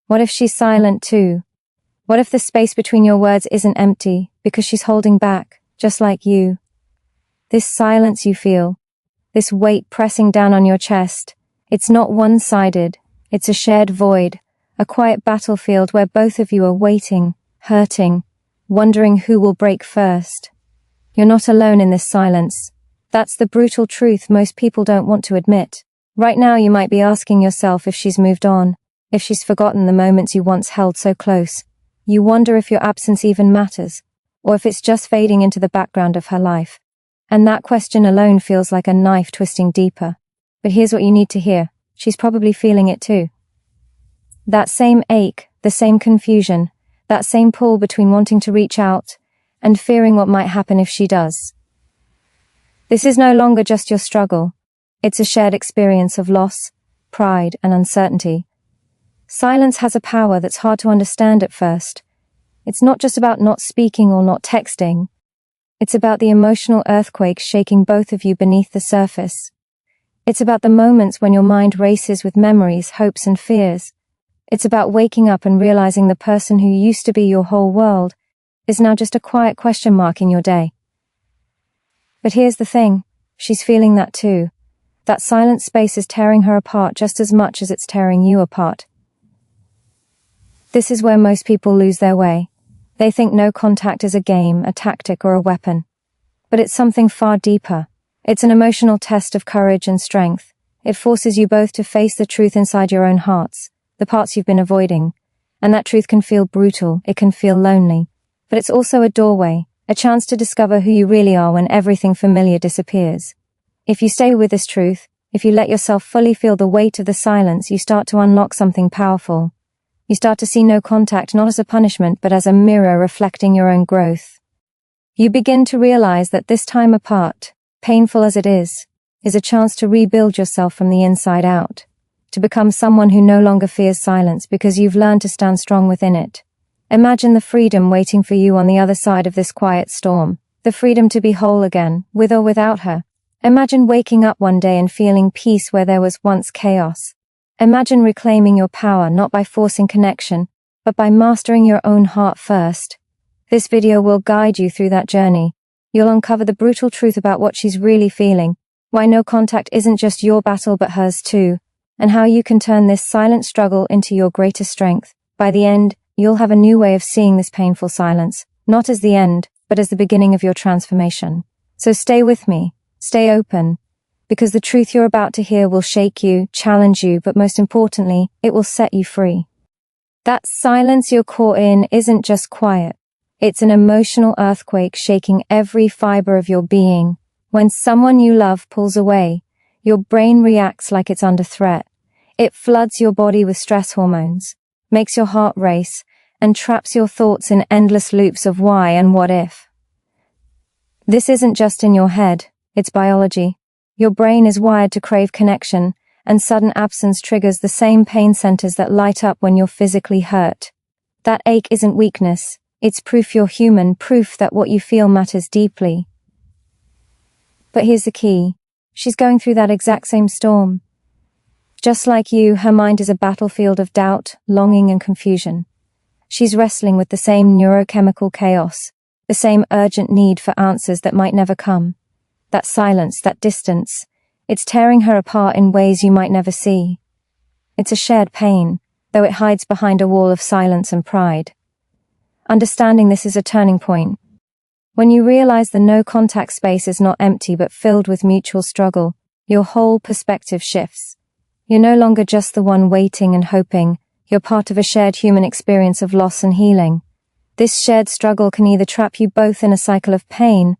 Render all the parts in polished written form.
What if she's silent too? What if the space between your words isn't empty because she's holding back, just like you? This silence you feel, this weight pressing down on your chest, it's not one-sided, it's a shared void, a quiet battlefield where both of you are waiting, hurting, wondering who will break first. You're not alone in this silence. That's the brutal truth most people don't want to admit. Right now you might be asking yourself if she's moved on, if she's forgotten the moments you once held so close. You wonder if your absence even matters, or if it's just fading into the background of her life. And that question alone feels like a knife twisting deeper. But here's what you need to hear. She's probably feeling it too. That same ache, the same confusion, that same pull between wanting to reach out and fearing what might happen if she does. This is no longer just your struggle. It's a shared experience of loss, pride, and uncertainty. Silence has a power that's hard to understand at first. It's not just about not speaking or not texting. It's about the emotional earthquake shaking both of you beneath the surface. It's about the moments when your mind races with memories, hopes, and fears. It's about waking up and realizing the person who used to be your whole world is now just a quiet question mark in your day. But here's the thing, she's feeling that too. That silent space is tearing her apart just as much as it's tearing you apart. This is where most people lose their way. They think no contact is a game, a tactic, or a weapon. But it's something far deeper. It's an emotional test of courage and strength. It forces you both to face the truth inside your own hearts, the parts you've been avoiding. And that truth can feel brutal, it can feel lonely. But it's also a doorway, a chance to discover who you really are when everything familiar disappears. If you stay with this truth, if you let yourself fully feel the weight of the silence, you start to unlock something powerful. You start to see no contact not as a punishment but as a mirror reflecting your own growth. You begin to realize that this time apart, painful as it is a chance to rebuild yourself from the inside out, to become someone who no longer fears silence because you've learned to stand strong within it. Imagine the freedom waiting for you on the other side of this quiet storm, the freedom to be whole again, with or without her. Imagine waking up one day and feeling peace where there was once chaos. Imagine reclaiming your power not by forcing connection, but by mastering your own heart first. This video will guide you through that journey. You'll uncover the brutal truth about what she's really feeling, why no contact isn't just your battle but hers too, and how you can turn this silent struggle into your greatest strength. By the end, you'll have a new way of seeing this painful silence, not as the end, but as the beginning of your transformation. So stay with me. Stay open, because the truth you're about to hear will shake you, challenge you, but most importantly, it will set you free. That silence you're caught in isn't just quiet. It's an emotional earthquake shaking every fiber of your being. When someone you love pulls away, your brain reacts like it's under threat. It floods your body with stress hormones, makes your heart race, and traps your thoughts in endless loops of why and what if. This isn't just in your head. It's biology. Your brain is wired to crave connection, and sudden absence triggers the same pain centers that light up when you're physically hurt. That ache isn't weakness. It's proof you're human, proof that what you feel matters deeply. But here's the key. She's going through that exact same storm. Just like you, her mind is a battlefield of doubt, longing, and confusion. She's wrestling with the same neurochemical chaos, the same urgent need for answers that might never come. That silence, that distance, it's tearing her apart in ways you might never see. It's a shared pain, though it hides behind a wall of silence and pride. Understanding this is a turning point. When you realize the no-contact space is not empty but filled with mutual struggle, your whole perspective shifts. You're no longer just the one waiting and hoping, you're part of a shared human experience of loss and healing. This shared struggle can either trap you both in a cycle of pain,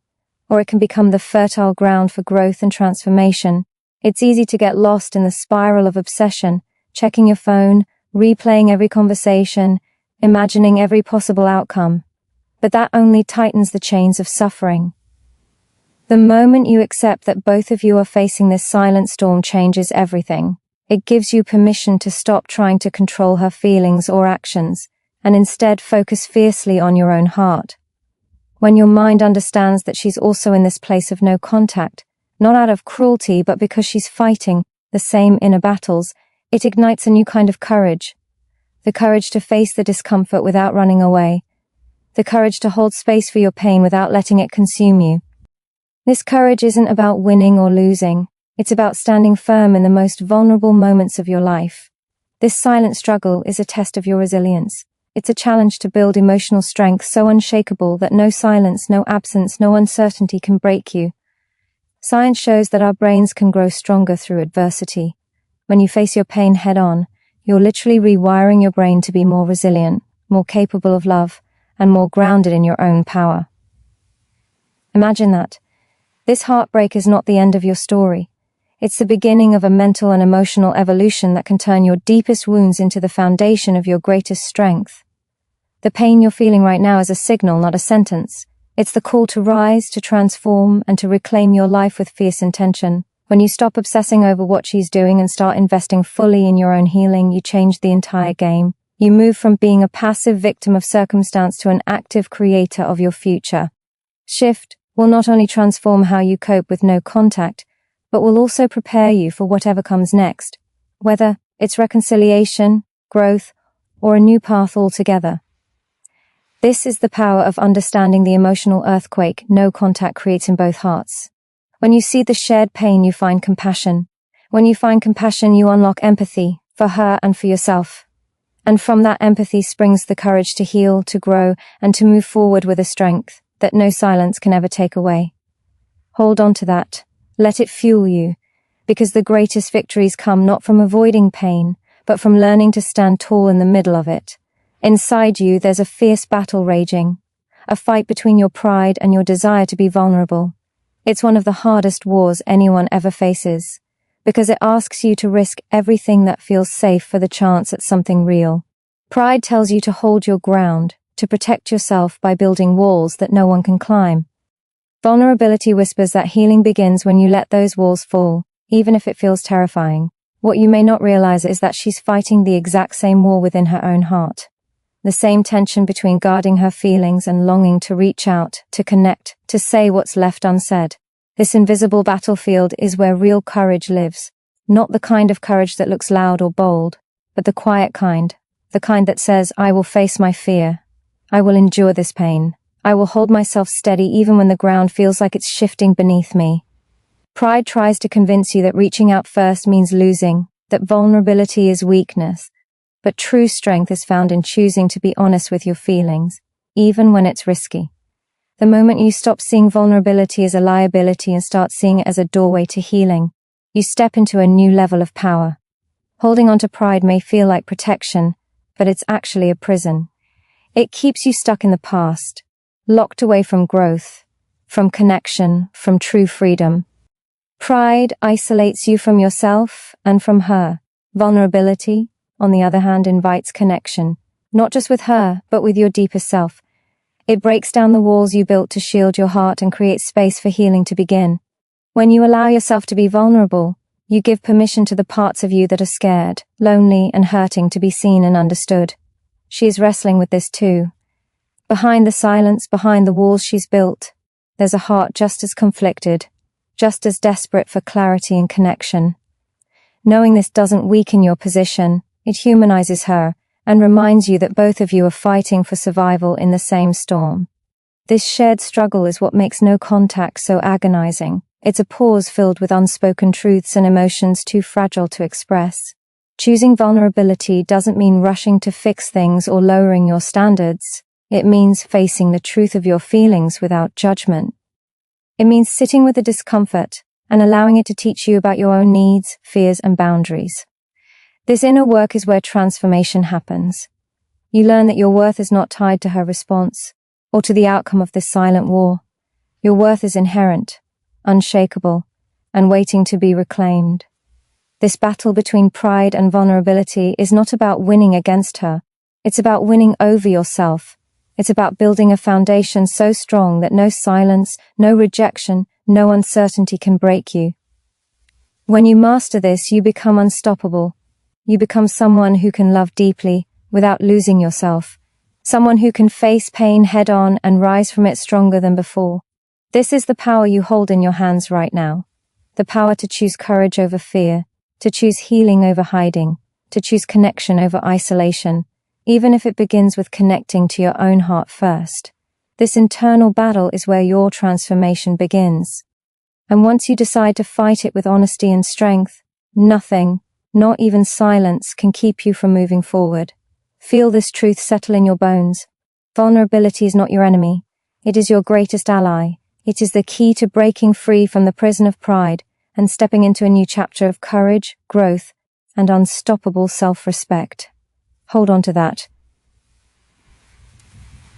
or it can become the fertile ground for growth and transformation. It's easy to get lost in the spiral of obsession, checking your phone, replaying every conversation, imagining every possible outcome. But that only tightens the chains of suffering. The moment you accept that both of you are facing this silent storm changes everything. It gives you permission to stop trying to control her feelings or actions, and instead focus fiercely on your own heart. When your mind understands that she's also in this place of no contact, not out of cruelty but because she's fighting the same inner battles, it ignites a new kind of courage. the courage to face the discomfort without running away, the courage to hold space for your pain without letting it consume you. This courage isn't about winning or losing. It's about standing firm in the most vulnerable moments of your life. This silent struggle is a test of your resilience. It's a challenge to build emotional strength so unshakable that no silence, no absence, no uncertainty can break you. Science shows that our brains can grow stronger through adversity. When you face your pain head-on, you're literally rewiring your brain to be more resilient, more capable of love, and more grounded in your own power. Imagine that. This heartbreak is not the end of your story. It's the beginning of a mental and emotional evolution that can turn your deepest wounds into the foundation of your greatest strength. The pain you're feeling right now is a signal, not a sentence. It's the call to rise, to transform, and to reclaim your life with fierce intention. When you stop obsessing over what she's doing and start investing fully in your own healing, you change the entire game. You move from being a passive victim of circumstance to an active creator of your future. Shift will not only transform how you cope with no contact, but will also prepare you for whatever comes next, whether it's reconciliation, growth, or a new path altogether. This is the power of understanding the emotional earthquake no contact creates in both hearts. When you see the shared pain, you find compassion. When you find compassion, you unlock empathy for her and for yourself. And from that empathy springs the courage to heal, to grow, and to move forward with a strength that no silence can ever take away. Hold on to that. Let it fuel you, because the greatest victories come not from avoiding pain, but from learning to stand tall in the middle of it. Inside you, there's a fierce battle raging, a fight between your pride and your desire to be vulnerable. It's one of the hardest wars anyone ever faces, because it asks you to risk everything that feels safe for the chance at something real. Pride tells you to hold your ground, to protect yourself by building walls that no one can climb. Vulnerability whispers that healing begins when you let those walls fall, even if it feels terrifying. What you may not realize is that she's fighting the exact same war within her own heart. The same tension between guarding her feelings and longing to reach out, to connect, to say what's left unsaid. This invisible battlefield is where real courage lives. Not the kind of courage that looks loud or bold, but the quiet kind. The kind that says, I will face my fear. I will endure this pain. I will hold myself steady even when the ground feels like it's shifting beneath me. Pride tries to convince you that reaching out first means losing, that vulnerability is weakness. But true strength is found in choosing to be honest with your feelings, even when it's risky. The moment you stop seeing vulnerability as a liability and start seeing it as a doorway to healing, you step into a new level of power. Holding on to pride may feel like protection, but it's actually a prison. It keeps you stuck in the past, locked away from growth, from connection, from true freedom. Pride isolates you from yourself and from her. Vulnerability, on the other hand, invites connection, not just with her, but with your deepest self. It breaks down the walls you built to shield your heart and creates space for healing to begin. When you allow yourself to be vulnerable, you give permission to the parts of you that are scared, lonely, and hurting to be seen and understood. She is wrestling with this too. Behind the silence, behind the walls she's built, there's a heart just as conflicted, just as desperate for clarity and connection. Knowing this doesn't weaken your position, it humanizes her and reminds you that both of you are fighting for survival in the same storm. This shared struggle is what makes no contact so agonizing. It's a pause filled with unspoken truths and emotions too fragile to express. Choosing vulnerability doesn't mean rushing to fix things or lowering your standards. It means facing the truth of your feelings without judgment. It means sitting with the discomfort and allowing it to teach you about your own needs, fears, and boundaries. This inner work is where transformation happens. You learn that your worth is not tied to her response or to the outcome of this silent war. Your worth is inherent, unshakable, and waiting to be reclaimed. This battle between pride and vulnerability is not about winning against her. It's about winning over yourself. It's about building a foundation so strong that no silence, no rejection, no uncertainty can break you. When you master this, you become unstoppable. You become someone who can love deeply without losing yourself. Someone who can face pain head on and rise from it stronger than before. This is the power you hold in your hands right now. The power to choose courage over fear, to choose healing over hiding, to choose connection over isolation, even if it begins with connecting to your own heart first. This internal battle is where your transformation begins. And once you decide to fight it with honesty and strength, nothing, not even silence, can keep you from moving forward. Feel this truth settle in your bones. Vulnerability is not your enemy. It is your greatest ally. It is the key to breaking free from the prison of pride and stepping into a new chapter of courage, growth, and unstoppable self-respect. Hold on to that,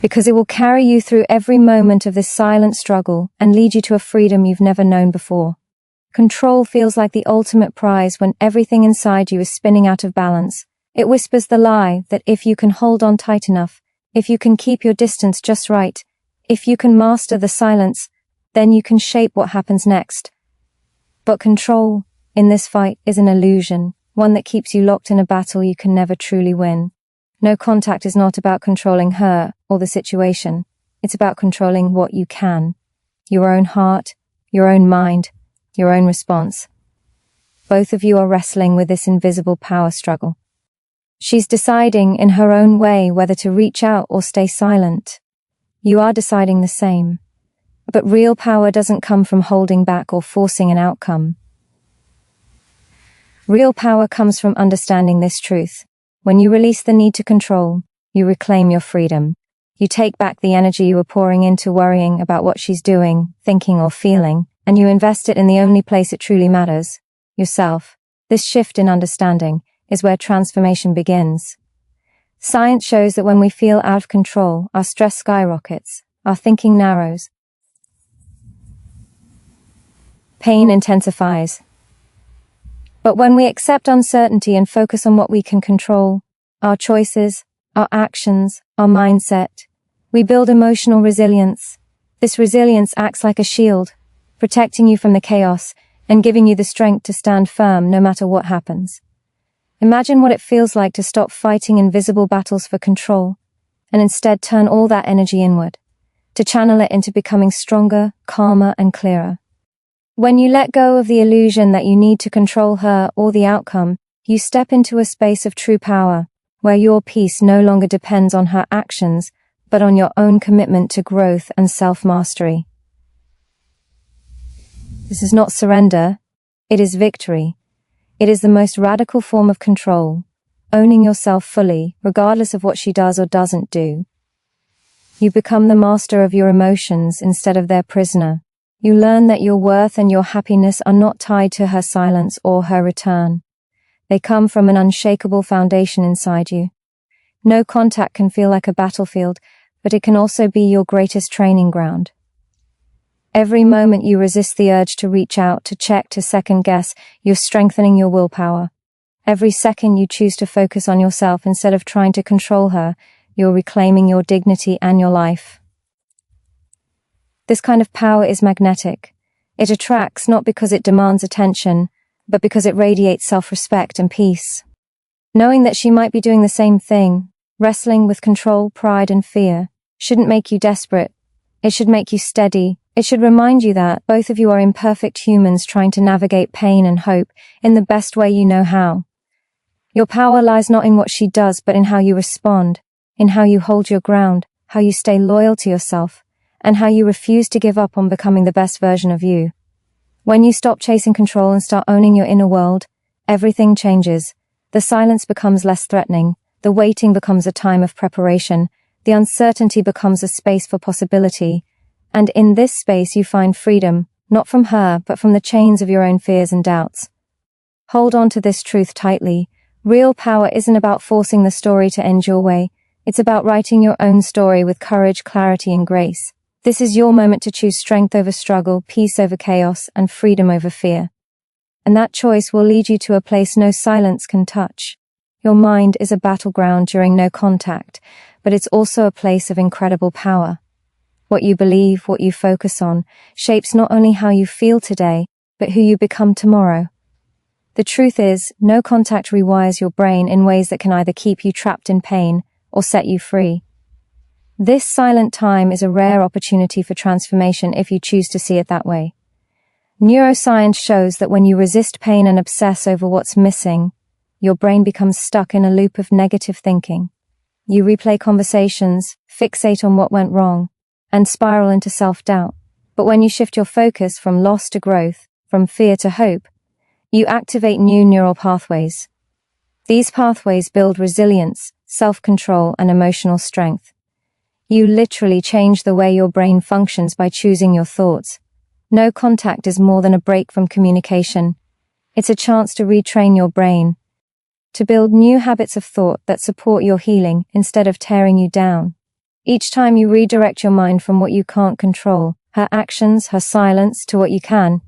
because it will carry you through every moment of this silent struggle and lead you to a freedom you've never known before. Control feels like the ultimate prize when everything inside you is spinning out of balance. It whispers the lie that if you can hold on tight enough, if you can keep your distance just right, if you can master the silence, then you can shape what happens next. But control, in this fight, is an illusion, one that keeps you locked in a battle you can never truly win. No contact is not about controlling her or the situation. It's about controlling what you can. Your own heart, your own mind, your own response. Both of you are wrestling with this invisible power struggle. She's deciding in her own way whether to reach out or stay silent. You are deciding the same. But real power doesn't come from holding back or forcing an outcome. Real power comes from understanding this truth. When you release the need to control, you reclaim your freedom. You take back the energy you were pouring into worrying about what she's doing, thinking, or feeling, and you invest it in the only place it truly matters, yourself. This shift in understanding is where transformation begins. Science shows that when we feel out of control, our stress skyrockets, our thinking narrows, pain intensifies. But when we accept uncertainty and focus on what we can control, our choices, our actions, our mindset, we build emotional resilience. This resilience acts like a shield, protecting you from the chaos and giving you the strength to stand firm no matter what happens. Imagine what it feels like to stop fighting invisible battles for control and instead turn all that energy inward, to channel it into becoming stronger, calmer, and clearer. When you let go of the illusion that you need to control her or the outcome, you step into a space of true power, where your peace no longer depends on her actions, but on your own commitment to growth and self-mastery. This is not surrender, it is victory. It is the most radical form of control, owning yourself fully, regardless of what she does or doesn't do. You become the master of your emotions instead of their prisoner. You learn that your worth and your happiness are not tied to her silence or her return. They come from an unshakable foundation inside you. No contact can feel like a battlefield, but it can also be your greatest training ground. Every moment you resist the urge to reach out, to check, to second guess, you're strengthening your willpower. Every second you choose to focus on yourself instead of trying to control her, you're reclaiming your dignity and your life. This kind of power is magnetic. It attracts not because it demands attention, but because it radiates self-respect and peace. Knowing that she might be doing the same thing, wrestling with control, pride, and fear, shouldn't make you desperate. It should make you steady. It should remind you that both of you are imperfect humans trying to navigate pain and hope in the best way you know how. Your power lies not in what she does, but in how you respond, in how you hold your ground, how you stay loyal to yourself, and how you refuse to give up on becoming the best version of you. When you stop chasing control and start owning your inner world, everything changes. The silence becomes less threatening, the waiting becomes a time of preparation, the uncertainty becomes a space for possibility, and in this space you find freedom, not from her, but from the chains of your own fears and doubts. Hold on to this truth tightly. Real power isn't about forcing the story to end your way. It's about writing your own story with courage, clarity, and grace. This is your moment to choose strength over struggle, peace over chaos, and freedom over fear. And that choice will lead you to a place no silence can touch. Your mind is a battleground during no contact, but it's also a place of incredible power. What you believe, what you focus on, shapes not only how you feel today, but who you become tomorrow. The truth is, no contact rewires your brain in ways that can either keep you trapped in pain or set you free. This silent time is a rare opportunity for transformation if you choose to see it that way. Neuroscience shows that when you resist pain and obsess over what's missing, your brain becomes stuck in a loop of negative thinking. You replay conversations, fixate on what went wrong, and spiral into self-doubt. But when you shift your focus from loss to growth, from fear to hope, you activate new neural pathways. These pathways build resilience, self-control, and emotional strength. You literally change the way your brain functions by choosing your thoughts. No contact is more than a break from communication. It's a chance to retrain your brain, to build new habits of thought that support your healing instead of tearing you down. Each time you redirect your mind from what you can't control, her actions, her silence, to what you can,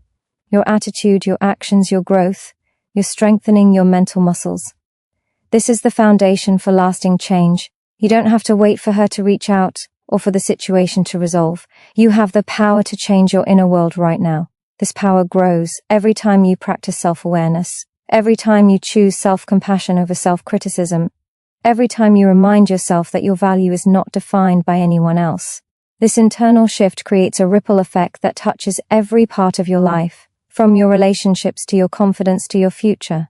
your attitude, your actions, your growth, you're strengthening your mental muscles. This is the foundation for lasting change. You don't have to wait for her to reach out or for the situation to resolve. You have the power to change your inner world right now. This power grows every time you practice self-awareness, every time you choose self-compassion over self-criticism, every time you remind yourself that your value is not defined by anyone else. This internal shift creates a ripple effect that touches every part of your life, from your relationships to your confidence to your future.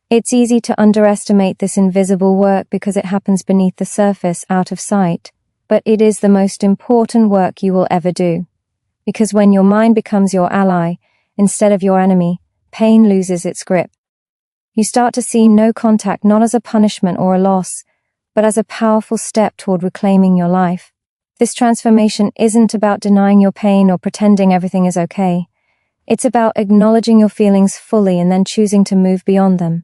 It's easy to underestimate this invisible work because it happens beneath the surface, out of sight, but it is the most important work you will ever do. Because when your mind becomes your ally, instead of your enemy, pain loses its grip. You start to see no contact not as a punishment or a loss, but as a powerful step toward reclaiming your life. This transformation isn't about denying your pain or pretending everything is okay. It's about acknowledging your feelings fully and then choosing to move beyond them.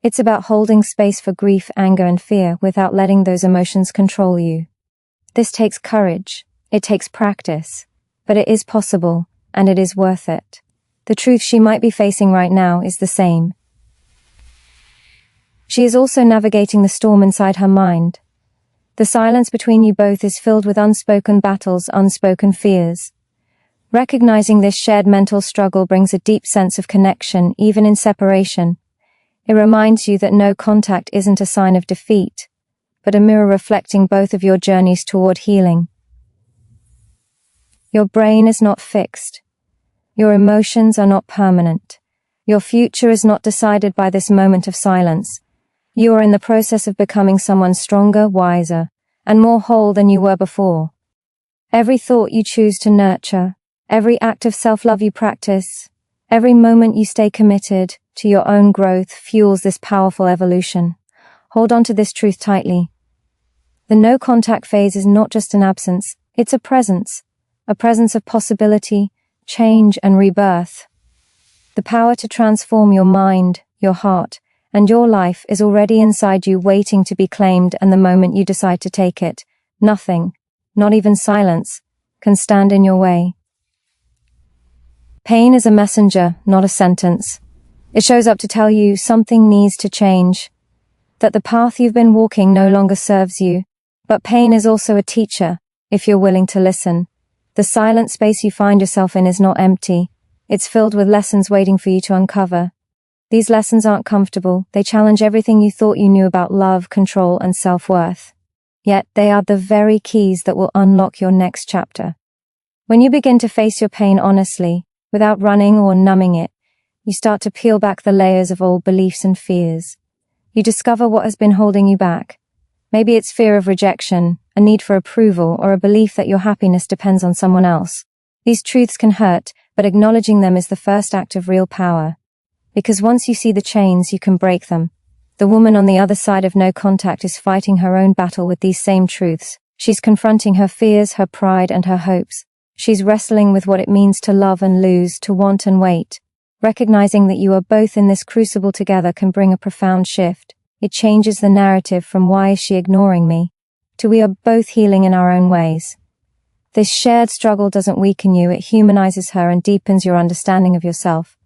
It's about holding space for grief, anger, and fear without letting those emotions control you. This takes courage. It takes practice. But it is possible, and it is worth it. The truth she might be facing right now is the same. She is also navigating the storm inside her mind. The silence between you both is filled with unspoken battles, unspoken fears. Recognizing this shared mental struggle brings a deep sense of connection, even in separation. It reminds you that no contact isn't a sign of defeat, but a mirror reflecting both of your journeys toward healing. Your brain is not fixed. Your emotions are not permanent. Your future is not decided by this moment of silence. You are in the process of becoming someone stronger, wiser, and more whole than you were before. Every thought you choose to nurture, every act of self-love you practice, every moment you stay committed to your own growth fuels this powerful evolution. Hold on to this truth tightly. The no-contact phase is not just an absence, it's a presence of possibility, change, and rebirth. The power to transform your mind, your heart, and your life is already inside you, waiting to be claimed, and the moment you decide to take it, nothing, not even silence, can stand in your way. Pain is a messenger, not a sentence. It shows up to tell you something needs to change, that the path you've been walking no longer serves you. But pain is also a teacher, if you're willing to listen. The silent space you find yourself in is not empty. It's filled with lessons waiting for you to uncover. These lessons aren't comfortable. They challenge everything you thought you knew about love, control, and self-worth. Yet they are the very keys that will unlock your next chapter. When you begin to face your pain honestly, without running or numbing it, you start to peel back the layers of old beliefs and fears. You discover what has been holding you back. Maybe it's fear of rejection, a need for approval, or a belief that your happiness depends on someone else. These truths can hurt, but acknowledging them is the first act of real power. Because once you see the chains, you can break them. The woman on the other side of no contact is fighting her own battle with these same truths. She's confronting her fears, her pride, and her hopes. She's wrestling with what it means to love and lose, to want and wait. Recognizing that you are both in this crucible together can bring a profound shift. It changes the narrative from "why is she ignoring me?" to "we are both healing in our own ways." This shared struggle doesn't weaken you, it humanizes her and deepens your understanding of yourself.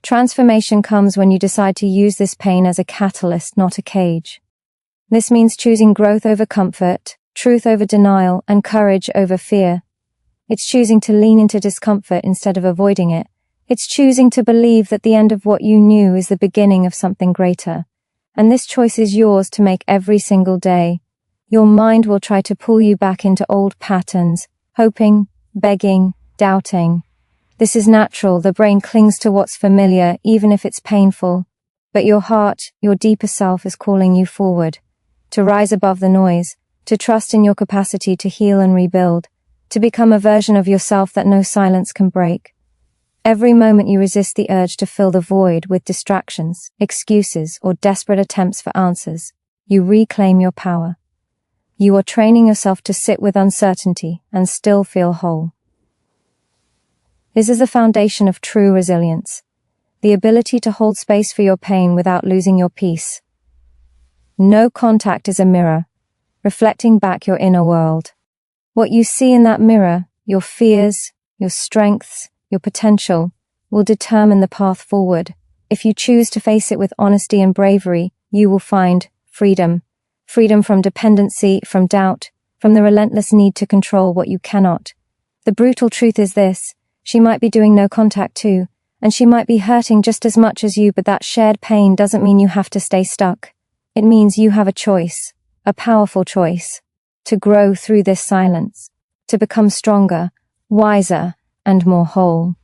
Transformation comes when you decide to use this pain as a catalyst, not a cage. This means choosing growth over comfort, truth over denial, and courage over fear. It's choosing to lean into discomfort instead of avoiding it. It's choosing to believe that the end of what you knew is the beginning of something greater. And this choice is yours to make every single day. Your mind will try to pull you back into old patterns, hoping, begging, doubting. This is natural. The brain clings to what's familiar, even if it's painful. But your heart, your deeper self, is calling you forward. to rise above the noise, to trust in your capacity to heal and rebuild, to become a version of yourself that no silence can break. Every moment you resist the urge to fill the void with distractions, excuses, or desperate attempts for answers, you reclaim your power. You are training yourself to sit with uncertainty and still feel whole. This is the foundation of true resilience, the ability to hold space for your pain without losing your peace. No contact is a mirror, reflecting back your inner world. What you see in that mirror, your fears, your strengths, your potential, will determine the path forward. If you choose to face it with honesty and bravery, you will find freedom. Freedom from dependency, from doubt, from the relentless need to control what you cannot. The brutal truth is this: she might be doing no contact too, and she might be hurting just as much as you, but that shared pain doesn't mean you have to stay stuck. It means you have a choice, a powerful choice, to grow through this silence, to become stronger, wiser, and more whole.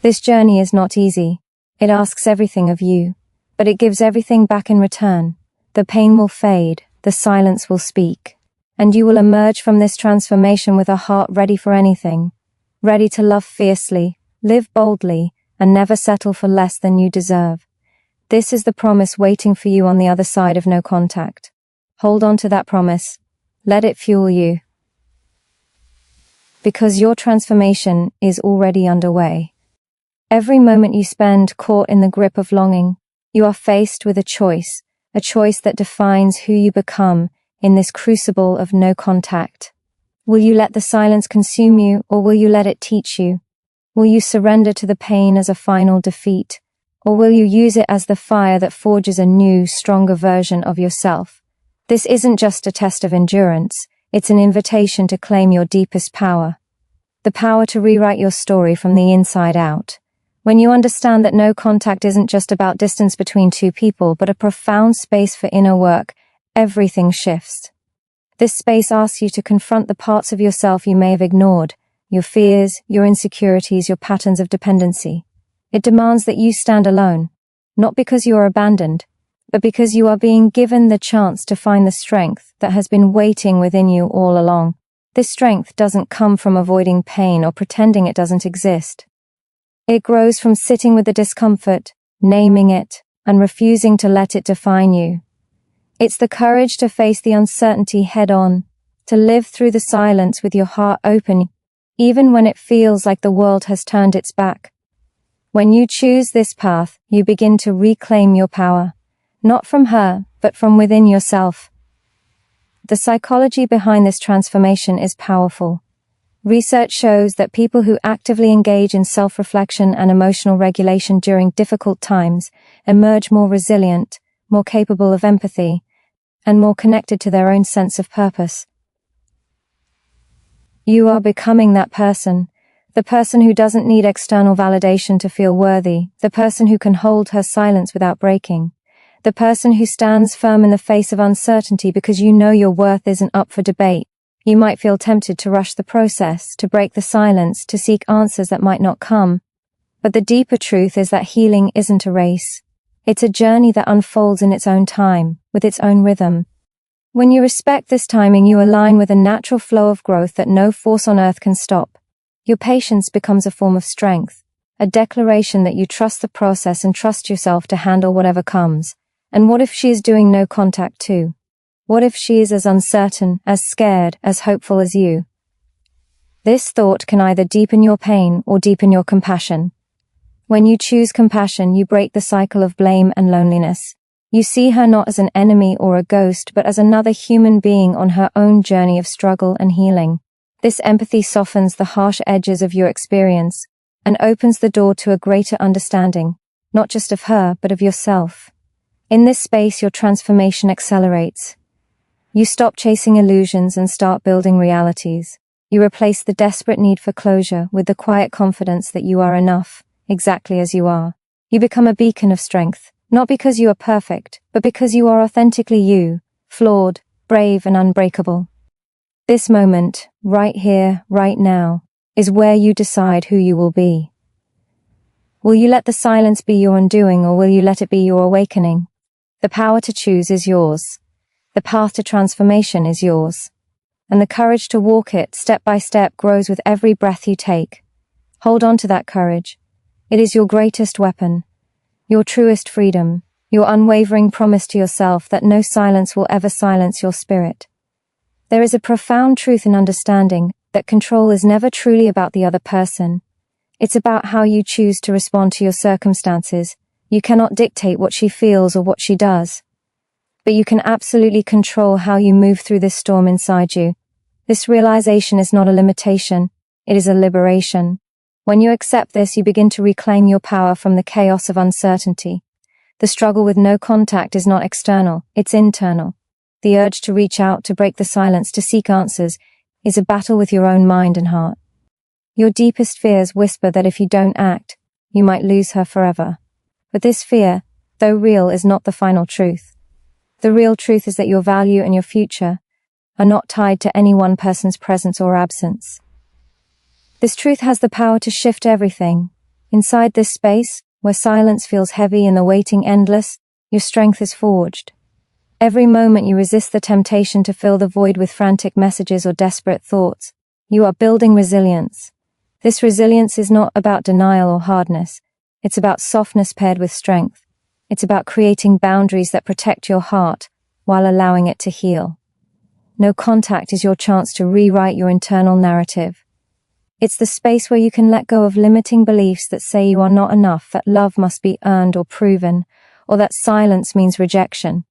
This journey is not easy. It asks everything of you, but it gives everything back in return. The pain will fade, the silence will speak, and you will emerge from this transformation with a heart ready for anything, ready to love fiercely, live boldly, and never settle for less than you deserve. This is the promise waiting for you on the other side of no contact. Hold on to that promise. Let it fuel you. Because your transformation is already underway. Every moment you spend caught in the grip of longing, you are faced with a choice that defines who you become in this crucible of no contact. Will you let the silence consume you, or will you let it teach you? Will you surrender to the pain as a final defeat, or will you use it as the fire that forges a new, stronger version of yourself? This isn't just a test of endurance, it's an invitation to claim your deepest power. The power to rewrite your story from the inside out. When you understand that no contact isn't just about distance between two people, but a profound space for inner work, everything shifts. This space asks you to confront the parts of yourself you may have ignored, your fears, your insecurities, your patterns of dependency. It demands that you stand alone, not because you are abandoned, but because you are being given the chance to find the strength that has been waiting within you all along. This strength doesn't come from avoiding pain or pretending it doesn't exist. It grows from sitting with the discomfort, naming it, and refusing to let it define you. It's the courage to face the uncertainty head-on, to live through the silence with your heart open, even when it feels like the world has turned its back. When you choose this path, you begin to reclaim your power, not from her, but from within yourself. The psychology behind this transformation is powerful. Research shows that people who actively engage in self-reflection and emotional regulation during difficult times emerge more resilient, more capable of empathy, and more connected to their own sense of purpose. You are becoming that person, the person who doesn't need external validation to feel worthy, the person who can hold her silence without breaking, the person who stands firm in the face of uncertainty because you know your worth isn't up for debate. You might feel tempted to rush the process, to break the silence, to seek answers that might not come. But the deeper truth is that healing isn't a race. It's a journey that unfolds in its own time, with its own rhythm. When you respect this timing, you align with a natural flow of growth that no force on earth can stop. Your patience becomes a form of strength, a declaration that you trust the process and trust yourself to handle whatever comes. And what if she is doing no contact too? What if she is as uncertain, as scared, as hopeful as you? This thought can either deepen your pain or deepen your compassion. When you choose compassion, you break the cycle of blame and loneliness. You see her not as an enemy or a ghost, but as another human being on her own journey of struggle and healing. This empathy softens the harsh edges of your experience and opens the door to a greater understanding, not just of her, but of yourself. In this space, your transformation accelerates. You stop chasing illusions and start building realities. You replace the desperate need for closure with the quiet confidence that you are enough, exactly as you are. You become a beacon of strength, not because you are perfect, but because you are authentically you, flawed, brave, and unbreakable. This moment, right here, right now, is where you decide who you will be. Will you let the silence be your undoing, or will you let it be your awakening? The power to choose is yours. The path to transformation is yours. And the courage to walk it step by step grows with every breath you take. Hold on to that courage. It is your greatest weapon, your truest freedom, your unwavering promise to yourself that no silence will ever silence your spirit. There is a profound truth in understanding that control is never truly about the other person. It's about how you choose to respond to your circumstances. You cannot dictate what she feels or what she does. But you can absolutely control how you move through this storm inside you. This realization is not a limitation, it is a liberation. When you accept this, you begin to reclaim your power from the chaos of uncertainty. The struggle with no contact is not external, it's internal. The urge to reach out, to break the silence, to seek answers, is a battle with your own mind and heart. Your deepest fears whisper that if you don't act, you might lose her forever. But this fear, though real, is not the final truth. The real truth is that your value and your future are not tied to any one person's presence or absence. This truth has the power to shift everything. Inside this space, where silence feels heavy and the waiting endless, your strength is forged. Every moment you resist the temptation to fill the void with frantic messages or desperate thoughts, you are building resilience. This resilience is not about denial or hardness. It's about softness paired with strength. It's about creating boundaries that protect your heart while allowing it to heal. No contact is your chance to rewrite your internal narrative. It's the space where you can let go of limiting beliefs that say you are not enough, that love must be earned or proven, or that silence means rejection.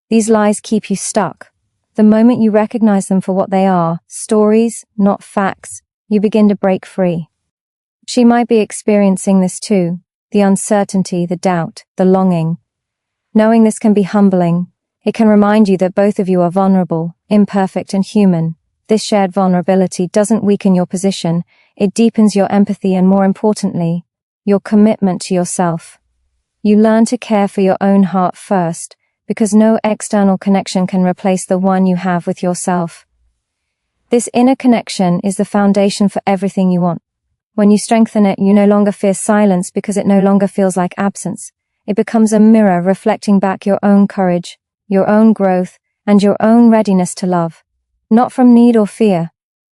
These lies keep you stuck. The moment you recognize them for what they are, stories, not facts, you begin to break free. She might be experiencing this too, the uncertainty, the doubt, the longing. Knowing this can be humbling. It can remind you that both of you are vulnerable, imperfect and human. This shared vulnerability doesn't weaken your position, it deepens your empathy and, more importantly, your commitment to yourself. You learn to care for your own heart first, because no external connection can replace the one you have with yourself. This inner connection is the foundation for everything you want. When you strengthen it, you no longer fear silence because it no longer feels like absence. It becomes a mirror reflecting back your own courage, your own growth, and your own readiness to love. Not from need or fear,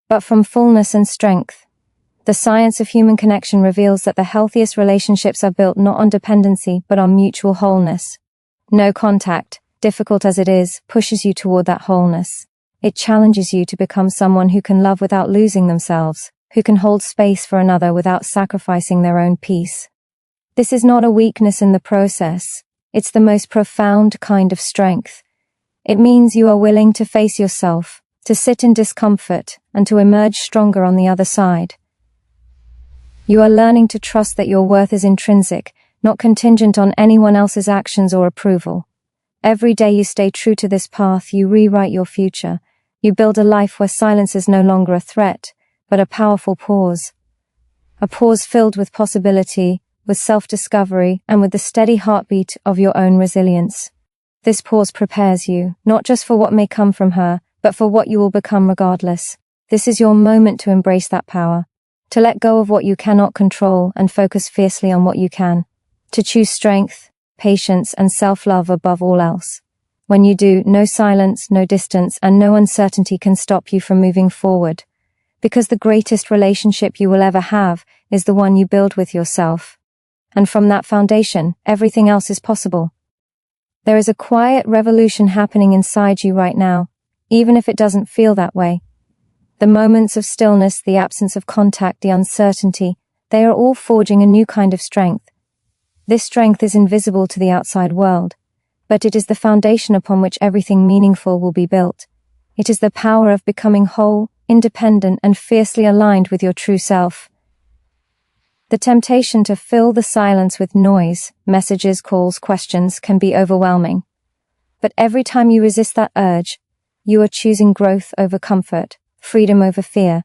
but from fullness and strength. The science of human connection reveals that the healthiest relationships are built not on dependency, but on mutual wholeness. No contact, difficult as it is, pushes you toward that wholeness. It challenges you to become someone who can love without losing themselves, who can hold space for another without sacrificing their own peace. This is not a weakness in the process. It's the most profound kind of strength. It means you are willing to face yourself, to sit in discomfort, and to emerge stronger on the other side. You are learning to trust that your worth is intrinsic, not contingent on anyone else's actions or approval. Every day you stay true to this path, you rewrite your future. You build a life where silence is no longer a threat, but a powerful pause. A pause filled with possibility, with self-discovery, and with the steady heartbeat of your own resilience. This pause prepares you, not just for what may come from her, but for what you will become regardless. This is your moment to embrace that power, to let go of what you cannot control and focus fiercely on what you can, to choose strength, patience, and self-love above all else. When you do, no silence, no distance, and no uncertainty can stop you from moving forward, because the greatest relationship you will ever have is the one you build with yourself. And from that foundation, everything else is possible. There is a quiet revolution happening inside you right now, even if it doesn't feel that way. The moments of stillness, the absence of contact, the uncertainty, they are all forging a new kind of strength. This strength is invisible to the outside world, but it is the foundation upon which everything meaningful will be built. It is the power of becoming whole, independent, and fiercely aligned with your true self. The temptation to fill the silence with noise, messages, calls, questions can be overwhelming. But every time you resist that urge, you are choosing growth over comfort, freedom over fear.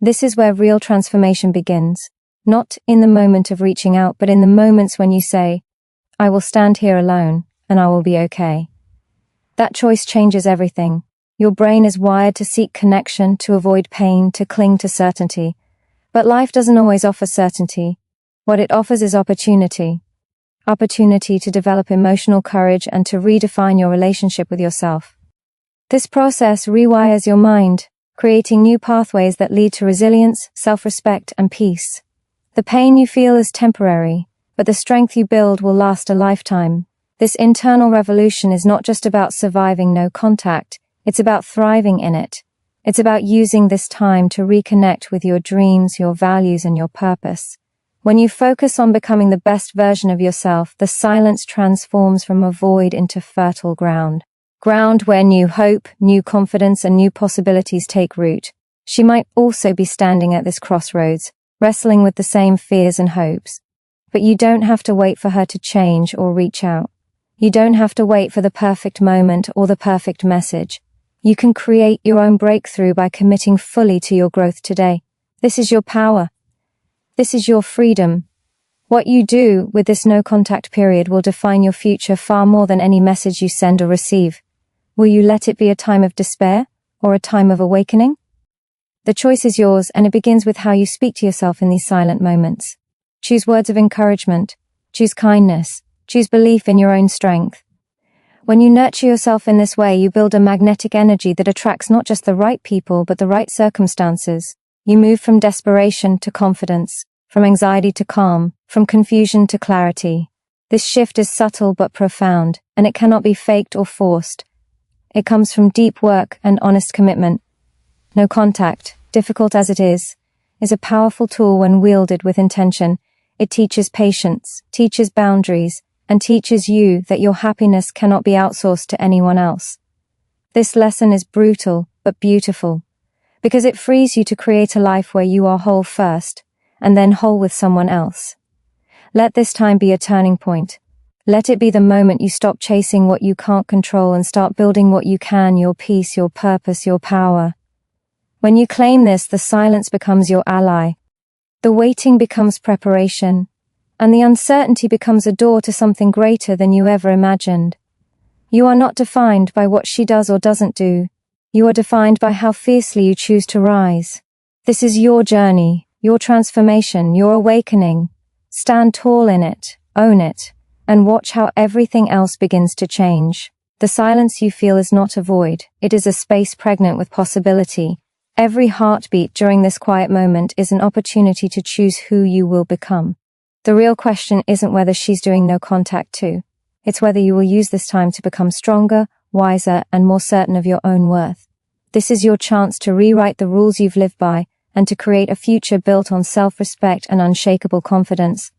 This is where real transformation begins, not in the moment of reaching out, but in the moments when you say, I will stand here alone, and I will be okay. That choice changes everything. Your brain is wired to seek connection, to avoid pain, to cling to certainty. But life doesn't always offer certainty. What it offers is opportunity. Opportunity to develop emotional courage and to redefine your relationship with yourself. This process rewires your mind, creating new pathways that lead to resilience, self-respect, and peace. The pain you feel is temporary, but the strength you build will last a lifetime. This internal revolution is not just about surviving no contact, it's about thriving in it. It's about using this time to reconnect with your dreams, your values, and your purpose. When you focus on becoming the best version of yourself, the silence transforms from a void into fertile ground. Ground where new hope, new confidence, and new possibilities take root. She might also be standing at this crossroads, wrestling with the same fears and hopes. But you don't have to wait for her to change or reach out. You don't have to wait for the perfect moment or the perfect message. You can create your own breakthrough by committing fully to your growth today. This is your power. This is your freedom. What you do with this no-contact period will define your future far more than any message you send or receive. Will you let it be a time of despair or a time of awakening? The choice is yours, and it begins with how you speak to yourself in these silent moments. Choose words of encouragement. Choose kindness. Choose belief in your own strength. When you nurture yourself in this way, you build a magnetic energy that attracts not just the right people, but the right circumstances. You move from desperation to confidence, from anxiety to calm, from confusion to clarity. This shift is subtle but profound, and it cannot be faked or forced. It comes from deep work and honest commitment. No contact, difficult as it is a powerful tool when wielded with intention. It teaches patience, teaches boundaries, and teaches you that your happiness cannot be outsourced to anyone else. This lesson is brutal but beautiful, because it frees you to create a life where you are whole first, and then whole with someone else. Let this time be a turning point. Let it be the moment you stop chasing what you can't control and start building what you can, your peace, your purpose, your power. When you claim this, the silence becomes your ally. The waiting becomes preparation, and the uncertainty becomes a door to something greater than you ever imagined. You are not defined by what she does or doesn't do. You are defined by how fiercely you choose to rise. This is your journey, your transformation, your awakening. Stand tall in it, own it, and watch how everything else begins to change. The silence you feel is not a void. It is a space pregnant with possibility. Every heartbeat during this quiet moment is an opportunity to choose who you will become. The real question isn't whether she's doing no contact too. It's whether you will use this time to become stronger, wiser, and more certain of your own worth. This is your chance to rewrite the rules you've lived by and to create a future built on self-respect and unshakable confidence.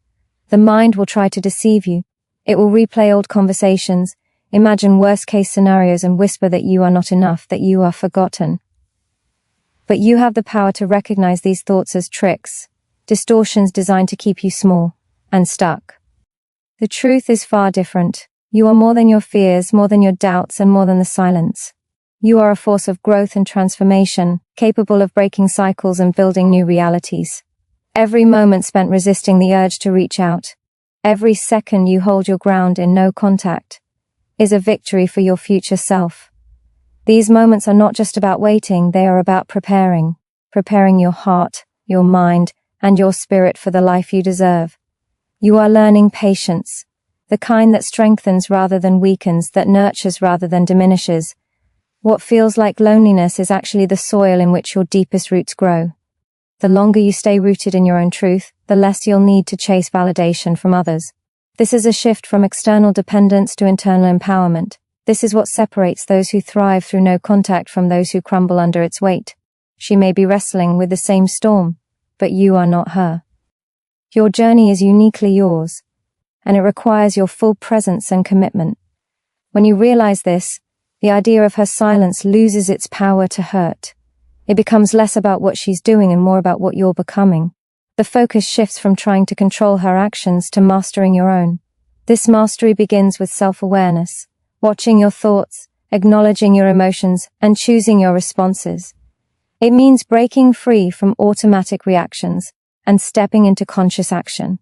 The mind will try to deceive you. It will replay old conversations, imagine worst-case scenarios, and whisper that you are not enough, that you are forgotten. But you have the power to recognize these thoughts as tricks, distortions designed to keep you small and stuck. The truth is far different. You are more than your fears, more than your doubts, and more than the silence. You are a force of growth and transformation, capable of breaking cycles and building new realities. Every moment spent resisting the urge to reach out, every second you hold your ground in no contact, is a victory for your future self. These moments are not just about waiting, they are about preparing your heart, your mind, and your spirit for the life you deserve. You are learning patience, the kind that strengthens rather than weakens, that nurtures rather than diminishes. What feels like loneliness is actually the soil in which your deepest roots grow. The longer you stay rooted in your own truth, the less you'll need to chase validation from others. This is a shift from external dependence to internal empowerment. This is what separates those who thrive through no contact from those who crumble under its weight. She may be wrestling with the same storm, but you are not her. Your journey is uniquely yours, and it requires your full presence and commitment. When you realize this, the idea of her silence loses its power to hurt. It becomes less about what she's doing and more about what you're becoming. The focus shifts from trying to control her actions to mastering your own. This mastery begins with self-awareness, watching your thoughts, acknowledging your emotions, and choosing your responses. It means breaking free from automatic reactions and stepping into conscious action.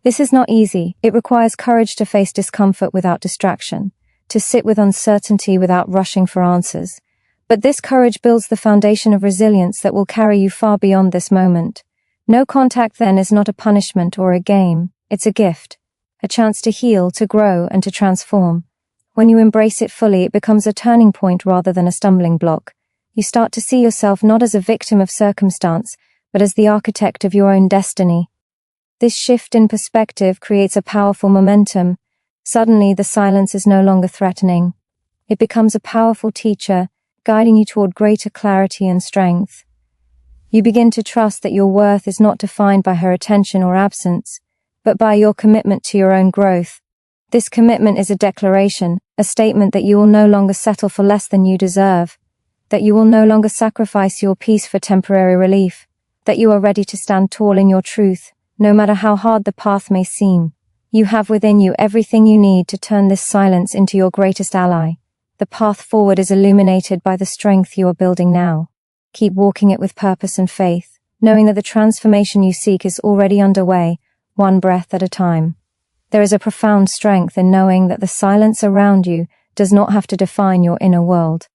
This is not easy. It requires courage to face discomfort without distraction, to sit with uncertainty without rushing for answers. But this courage builds the foundation of resilience that will carry you far beyond this moment. No contact then is not a punishment or a game. It's a gift, a chance to heal, to grow, and to transform. When you embrace it fully, it becomes a turning point rather than a stumbling block. You start to see yourself not as a victim of circumstance, but as the architect of your own destiny. This shift in perspective creates a powerful momentum. Suddenly, the silence is no longer threatening. It becomes a powerful teacher, guiding you toward greater clarity and strength. You begin to trust that your worth is not defined by her attention or absence, but by your commitment to your own growth. This commitment is a declaration, a statement that you will no longer settle for less than you deserve, that you will no longer sacrifice your peace for temporary relief, that you are ready to stand tall in your truth, no matter how hard the path may seem. You have within you everything you need to turn this silence into your greatest ally. The path forward is illuminated by the strength you are building now. Keep walking it with purpose and faith, knowing that the transformation you seek is already underway, one breath at a time. There is a profound strength in knowing that the silence around you does not have to define your inner world.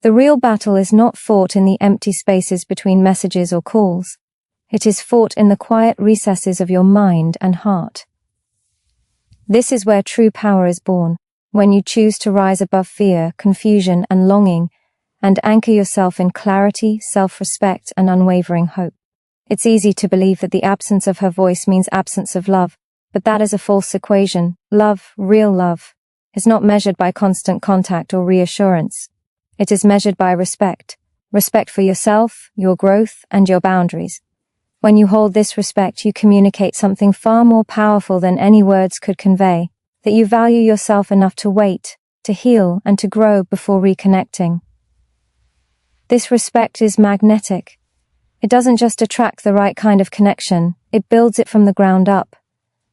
The real battle is not fought in the empty spaces between messages or calls. It is fought in the quiet recesses of your mind and heart. This is where true power is born, when you choose to rise above fear, confusion, and longing, and anchor yourself in clarity, self-respect, and unwavering hope. It's easy to believe that the absence of her voice means absence of love, but that is a false equation. Love, real love, is not measured by constant contact or reassurance. It is measured by respect. Respect for yourself, your growth, and your boundaries. When you hold this respect, you communicate something far more powerful than any words could convey, that you value yourself enough to wait, to heal, and to grow before reconnecting. This respect is magnetic. It doesn't just attract the right kind of connection, it builds it from the ground up.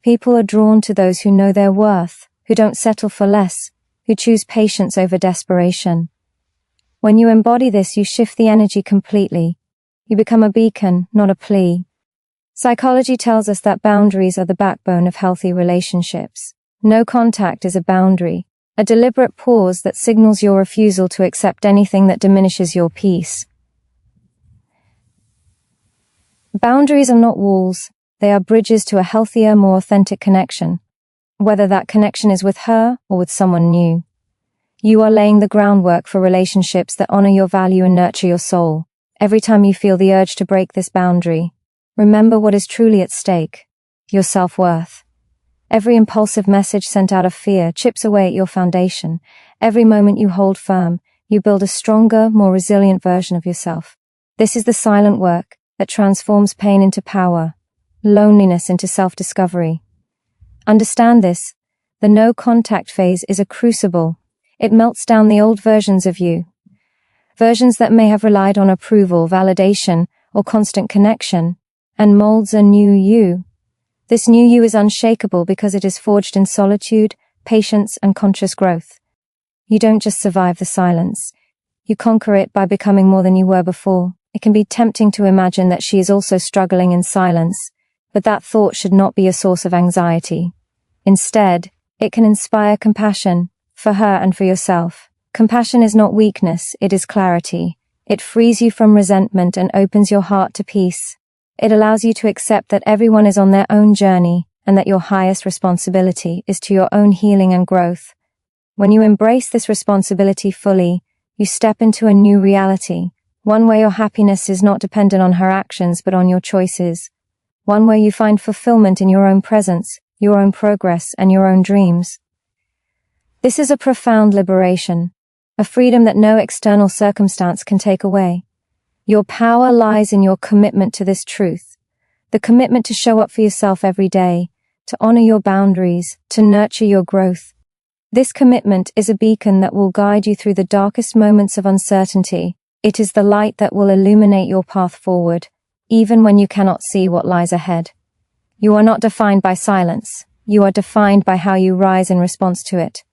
People are drawn to those who know their worth, who don't settle for less, who choose patience over desperation. When you embody this, you shift the energy completely. You become a beacon, not a plea. Psychology tells us that boundaries are the backbone of healthy relationships. No contact is a boundary, a deliberate pause that signals your refusal to accept anything that diminishes your peace. Boundaries are not walls, they are bridges to a healthier, more authentic connection, whether that connection is with her or with someone new. You are laying the groundwork for relationships that honor your value and nurture your soul. Every time you feel the urge to break this boundary, remember what is truly at stake: your self-worth. Every impulsive message sent out of fear chips away at your foundation. Every moment you hold firm, you build a stronger, more resilient version of yourself. This is the silent work that transforms pain into power, loneliness into self-discovery. Understand this: the no-contact phase is a crucible. It melts down the old versions of you. Versions that may have relied on approval, validation, or constant connection, and molds a new you. This new you is unshakable because it is forged in solitude, patience, and conscious growth. You don't just survive the silence. You conquer it by becoming more than you were before. It can be tempting to imagine that she is also struggling in silence, but that thought should not be a source of anxiety. Instead, it can inspire compassion for her and for yourself. Compassion is not weakness, it is clarity. It frees you from resentment and opens your heart to peace. It allows you to accept that everyone is on their own journey and that your highest responsibility is to your own healing and growth. When you embrace this responsibility fully, you step into a new reality, one where your happiness is not dependent on her actions but on your choices, one where you find fulfillment in your own presence, your own progress, and your own dreams. This is a profound liberation, a freedom that no external circumstance can take away. Your power lies in your commitment to this truth, the commitment to show up for yourself every day, to honor your boundaries, to nurture your growth. This commitment is a beacon that will guide you through the darkest moments of uncertainty. It is the light that will illuminate your path forward, even when you cannot see what lies ahead. You are not defined by silence. You are defined by how you rise in response to it.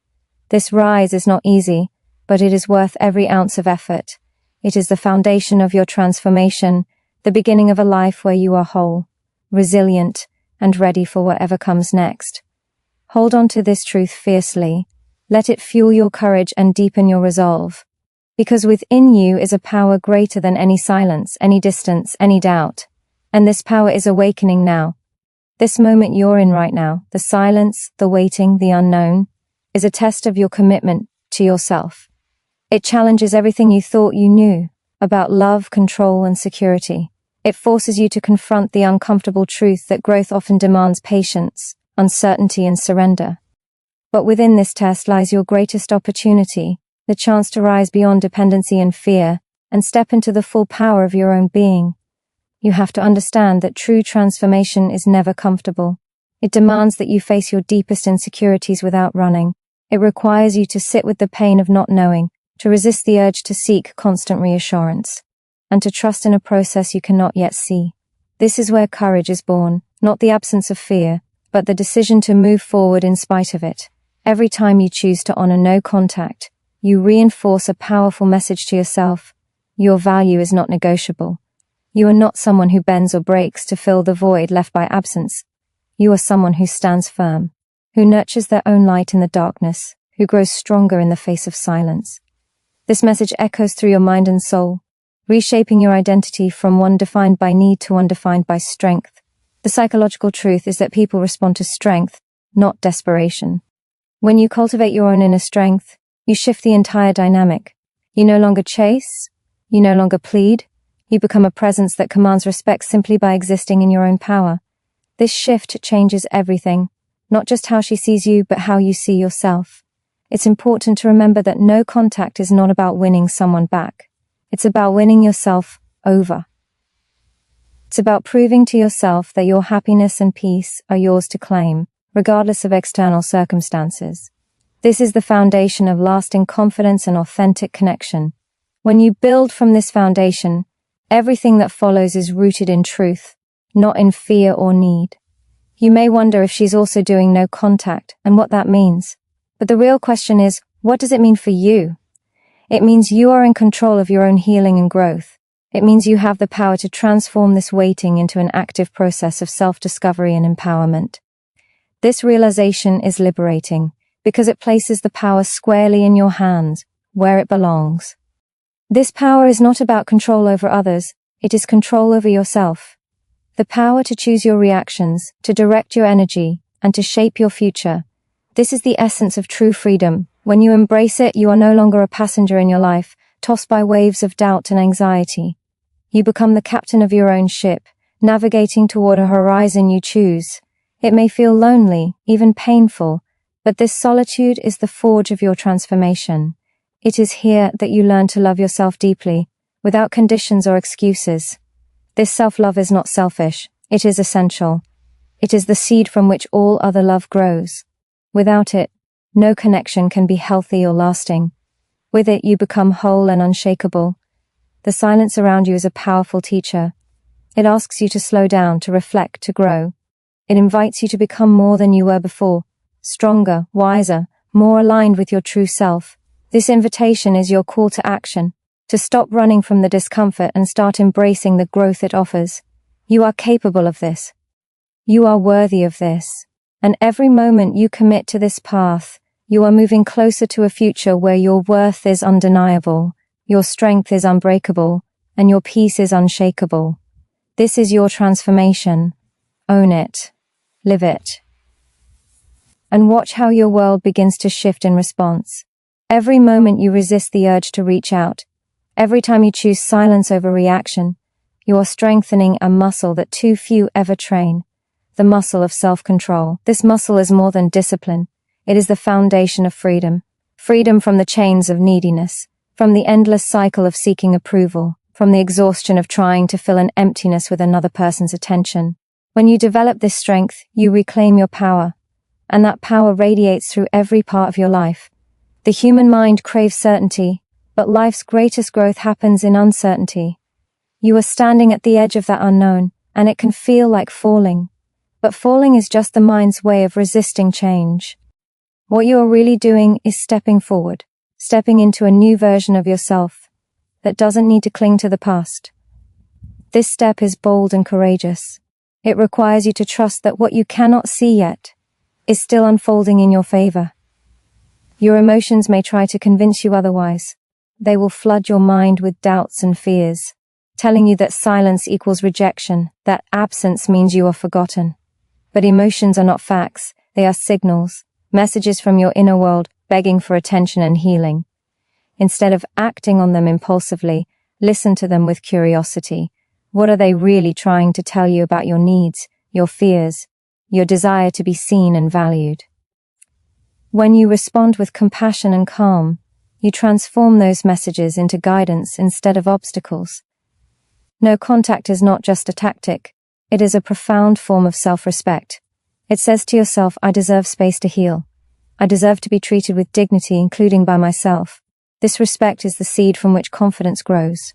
This rise is not easy, but it is worth every ounce of effort. It is the foundation of your transformation, the beginning of a life where you are whole, resilient, and ready for whatever comes next. Hold on to this truth fiercely. Let it fuel your courage and deepen your resolve. Because within you is a power greater than any silence, any distance, any doubt. And this power is awakening now. This moment you're in right now, the silence, the waiting, the unknown. is a test of your commitment to yourself. It challenges everything you thought you knew about love, control, and security. It forces you to confront the uncomfortable truth that growth often demands patience, uncertainty, and surrender. But within this test lies your greatest opportunity, the chance to rise beyond dependency and fear and step into the full power of your own being. You have to understand that true transformation is never comfortable. It demands that you face your deepest insecurities without running. It requires you to sit with the pain of not knowing, to resist the urge to seek constant reassurance, and to trust in a process you cannot yet see. This is where courage is born, not the absence of fear, but the decision to move forward in spite of it. Every time you choose to honor no contact, you reinforce a powerful message to yourself. Your value is not negotiable. You are not someone who bends or breaks to fill the void left by absence. You are someone who stands firm, who nurtures their own light in the darkness, who grows stronger in the face of silence. This message echoes through your mind and soul, reshaping your identity from one defined by need to one defined by strength. The psychological truth is that people respond to strength, not desperation. When you cultivate your own inner strength, you shift the entire dynamic. You no longer chase, you no longer plead, you become a presence that commands respect simply by existing in your own power. This shift changes everything, not just how she sees you, but how you see yourself. It's important to remember that no contact is not about winning someone back. It's about winning yourself over. It's about proving to yourself that your happiness and peace are yours to claim, regardless of external circumstances. This is the foundation of lasting confidence and authentic connection. When you build from this foundation, everything that follows is rooted in truth, not in fear or need. You may wonder if she's also doing no contact and what that means. But the real question is, what does it mean for you? It means you are in control of your own healing and growth. It means you have the power to transform this waiting into an active process of self-discovery and empowerment. This realization is liberating because it places the power squarely in your hands, where it belongs. This power is not about control over others, it is control over yourself. The power to choose your reactions, to direct your energy, and to shape your future. This is the essence of true freedom. When you embrace it, you are no longer a passenger in your life, tossed by waves of doubt and anxiety. You become the captain of your own ship, navigating toward a horizon you choose. It may feel lonely, even painful, but this solitude is the forge of your transformation. It is here that you learn to love yourself deeply, without conditions or excuses. This self-love is not selfish, it is essential. It is the seed from which all other love grows. Without it, no connection can be healthy or lasting. With it, you become whole and unshakable. The silence around you is a powerful teacher. It asks you to slow down, to reflect, to grow. It invites you to become more than you were before, stronger, wiser, more aligned with your true self. This invitation is your call to action, to stop running from the discomfort and start embracing the growth it offers. You are capable of this. You are worthy of this. And every moment you commit to this path, you are moving closer to a future where your worth is undeniable, your strength is unbreakable, and your peace is unshakable. This is your transformation. Own it. Live it. And watch how your world begins to shift in response. Every moment you resist the urge to reach out, every time you choose silence over reaction, you are strengthening a muscle that too few ever train. The muscle of self-control. This muscle is more than discipline. It is the foundation of freedom. Freedom from the chains of neediness, from the endless cycle of seeking approval, from the exhaustion of trying to fill an emptiness with another person's attention. When you develop this strength, you reclaim your power, and that power radiates through every part of your life. The human mind craves certainty, but life's greatest growth happens in uncertainty. You are standing at the edge of that unknown, and it can feel like falling. But falling is just the mind's way of resisting change. What you are really doing is stepping forward, stepping into a new version of yourself that doesn't need to cling to the past. This step is bold and courageous. It requires you to trust that what you cannot see yet is still unfolding in your favor. Your emotions may try to convince you otherwise. They will flood your mind with doubts and fears, telling you that silence equals rejection, that absence means you are forgotten. But emotions are not facts, they are signals. messages from your inner world begging for attention and healing. Instead of acting on them impulsively, listen to them with curiosity. What are they really trying to tell you about your needs, your fears, your desire to be seen and valued? When you respond with compassion and calm, you transform those messages into guidance instead of obstacles. No contact is not just a tactic. It is a profound form of self-respect. It says to yourself, I deserve space to heal. I deserve to be treated with dignity, including by myself. This respect is the seed from which confidence grows.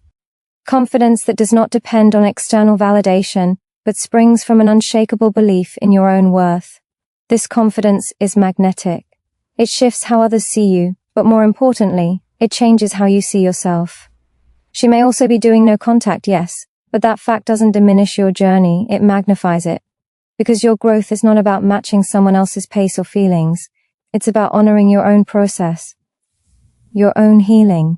Confidence that does not depend on external validation, but springs from an unshakable belief in your own worth. This confidence is magnetic. It shifts how others see you, but more importantly, it changes how you see yourself. She may also be doing no contact, yes, but that fact doesn't diminish your journey, it magnifies it. Because your growth is not about matching someone else's pace or feelings. It's about honoring your own process, your own healing.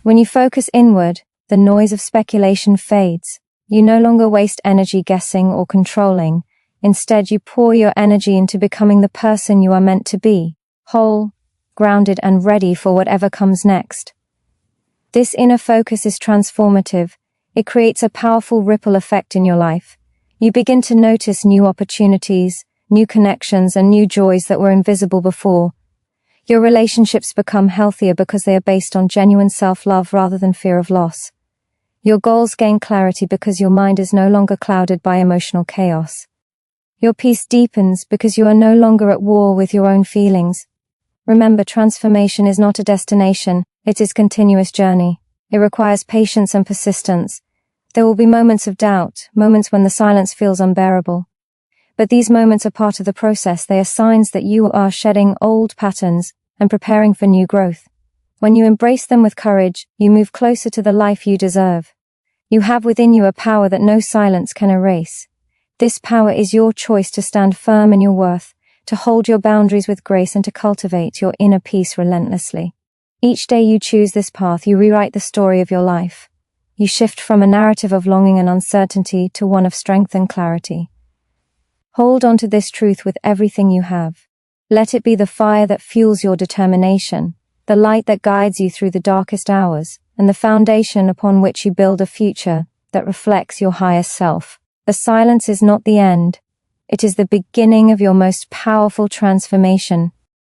When you focus inward, the noise of speculation fades. You no longer waste energy guessing or controlling. Instead, you pour your energy into becoming the person you are meant to be, whole, grounded, and ready for whatever comes next. This inner focus is transformative. It creates a powerful ripple effect in your life. You begin to notice new opportunities, new connections, and new joys that were invisible before. Your relationships become healthier because they are based on genuine self-love rather than fear of loss. Your goals gain clarity because your mind is no longer clouded by emotional chaos. Your peace deepens because you are no longer at war with your own feelings. Remember, transformation is not a destination, it is a continuous journey. It requires patience and persistence. There will be moments of doubt, moments when the silence feels unbearable. But these moments are part of the process. They are signs that you are shedding old patterns and preparing for new growth. When you embrace them with courage, you move closer to the life you deserve. You have within you a power that no silence can erase. This power is your choice to stand firm in your worth, to hold your boundaries with grace, and to cultivate your inner peace relentlessly. Each day you choose this path, you rewrite the story of your life. You shift from a narrative of longing and uncertainty to one of strength and clarity. Hold on to this truth with everything you have. Let it be the fire that fuels your determination, the light that guides you through the darkest hours, and the foundation upon which you build a future that reflects your highest self. The silence is not the end. It is the beginning of your most powerful transformation.